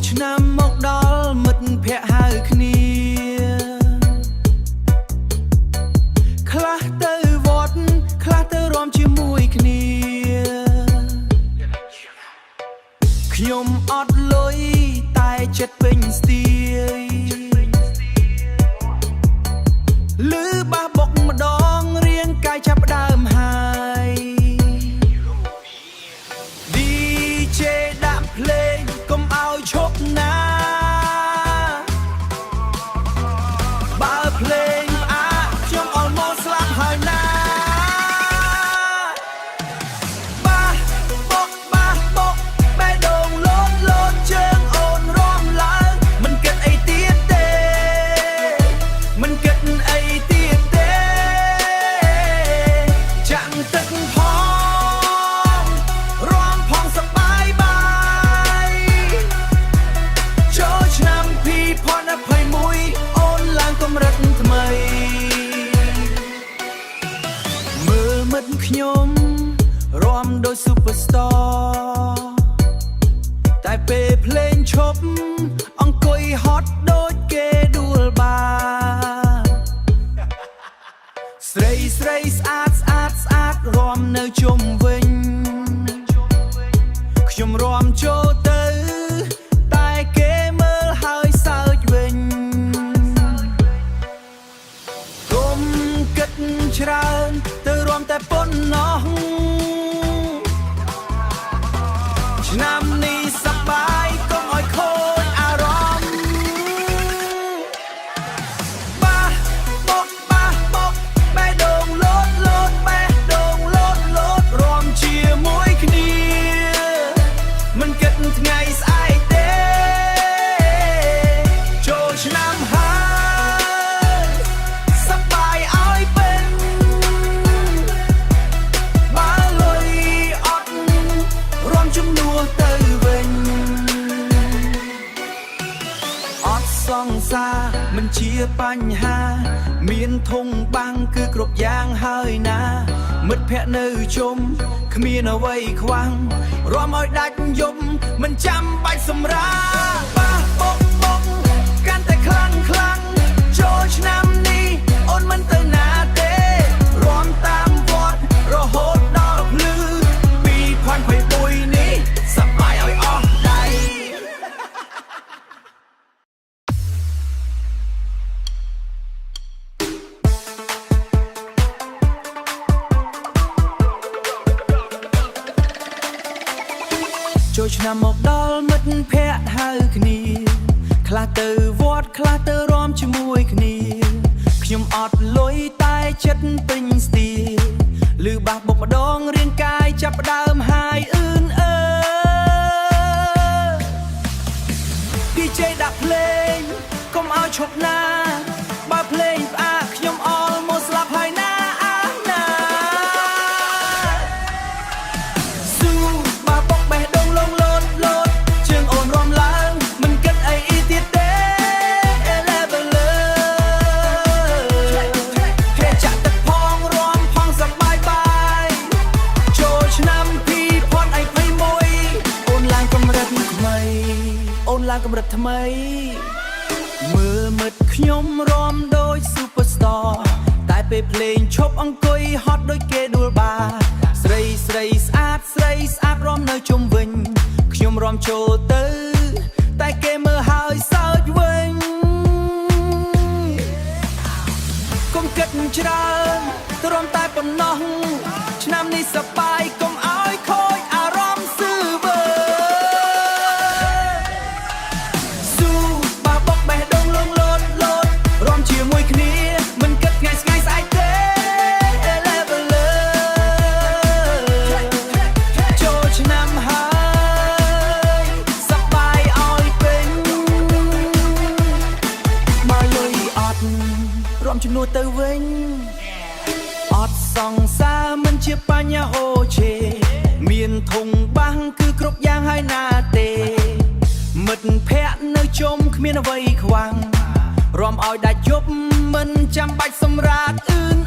ឆ្នាំមកដល់មិត្តភក្តិហៅគ្នាខ្លះទៅវត្តខ្លះទៅរាំជាមួយគ្នាខ្ញុំអត់លុយតែចិត្តពេញស្ទាយលឺបាសបុកម្ដងរាងកាយចាប់ផ្ដើមហើយ DJ ដាក់ភ្លេងកុំឲ្យឈប់ណាបើភ្លេងផ្អាកខ្ញុំអល់មកស្លាប់ហើយណាបាសបុកបេះដូងលោតជើងអូនរំឡើងមិនគិតអីទៀតទេមិនគិតអីទៀតទេចាំងទឹកផងរំផងសប្បាយបាយចូលឆ្នាំ2021អូនឡើងកម្រិតថ្មីមើលមិត្តខ្ញុំរាំដោយ Superstar តែពេលភ្លេងឈប់អង្គុយហត់ដូចគេដួលបាស្រីស្អាតរាំនៅជុំវិញខ្ញុំរាំចូលទៅតែគេមើលហើយសើចវិញកុំគិតច្រើនទៅរាំតែប៉ុណ្ណោះឆ្នាំនេះសប្បាយកុំឲ្យខូចអារម្មណ៍បាសបុកបេះដូងលោតបេះដូងលោតរាំជាមួយគ្នាមិនគិតថ្ងៃស្អែកទេចូលឆ្នាំហើយសប្បាយឲ្យពេញបើលុយអត់រាំជំនួសទៅវិញអត់សង្សារមិនជាបញ្ហាមានធុងបាំងគឺគ្រប់យ៉ាងហើយណាមិត្តភក្តិនៅជុំគ្មានអ្វីខ្វាំងរាំឲ្យដាច់យំមិនចាំបាច់សម្រាបាសបុកកាន់តែខ្លាំងចូលឆ្នាំនេះអូនមិនទៅណាទេរាំតាមវត្តរហូតដល់ភ្លឺ2021នេះសប្បាយឲ្យអស់ដៃចូលឆ្នាំមកដល់មិត្តភក្តិហៅគ្នាខ្លះទៅវត្តខ្លះទៅរាំជាមួយគ្នាខ្ញុំអត់លុយតែចិត្តពេញស្ទាលឺបាសបុកម្ដងរាងកាយចាប់ផ្ដើមហើយអឿនអើ DJ ដាក់ភ្លេងកុំឲ្យឈប់ណាបើភ្លេងផ្អាកខ្ញុំអល់មកស្លាប់ហើយណាណាស៊ូបាសបុកបេះដូងលោតជើងអូនរំឡើងមិនគិតអីទៀតទេlevel គេចាក់ទឹកផងរាំផងសប្បាយបាយចូលឆ្នាំ2021អូនឡើងកម្រិតថ្មីមើលមិត្តខ្ញុំរាំដូច Superstar តែពេលភ្លេងឈប់អង្គុយហត់ដូចគេដួលបាស្រីស្អាតរាំនៅជុំវិញខ្ញុំរាំចូលទៅតែគេមើលហើយសើចវិញកុំគិតច្រើនទៅរាំតែប៉ុណ្ណោះឆ្នាំនេះសប្បាយកុំឲ្យខូចអារម្មណ៍ស៊ឺវើរាំជាមួយគ្នាមិនគិតថ្ងៃស្អែកទេ level ចូលឆ្នាំហើយសប្បាយឲ្យពេញបើលុយអត់រាំជំនួសទៅវិញអត់សង្សារមិនជាបញ្ហាអូឆេមានធុងបាំងគឺគ្រប់យ៉ាងហើយណាទេមិត្តភក្តិនៅជុំគ្មានអ្វីខ្វាំងរាំឲ្យដាច់យប់មិនចាំបាច់សម្រាកអឿន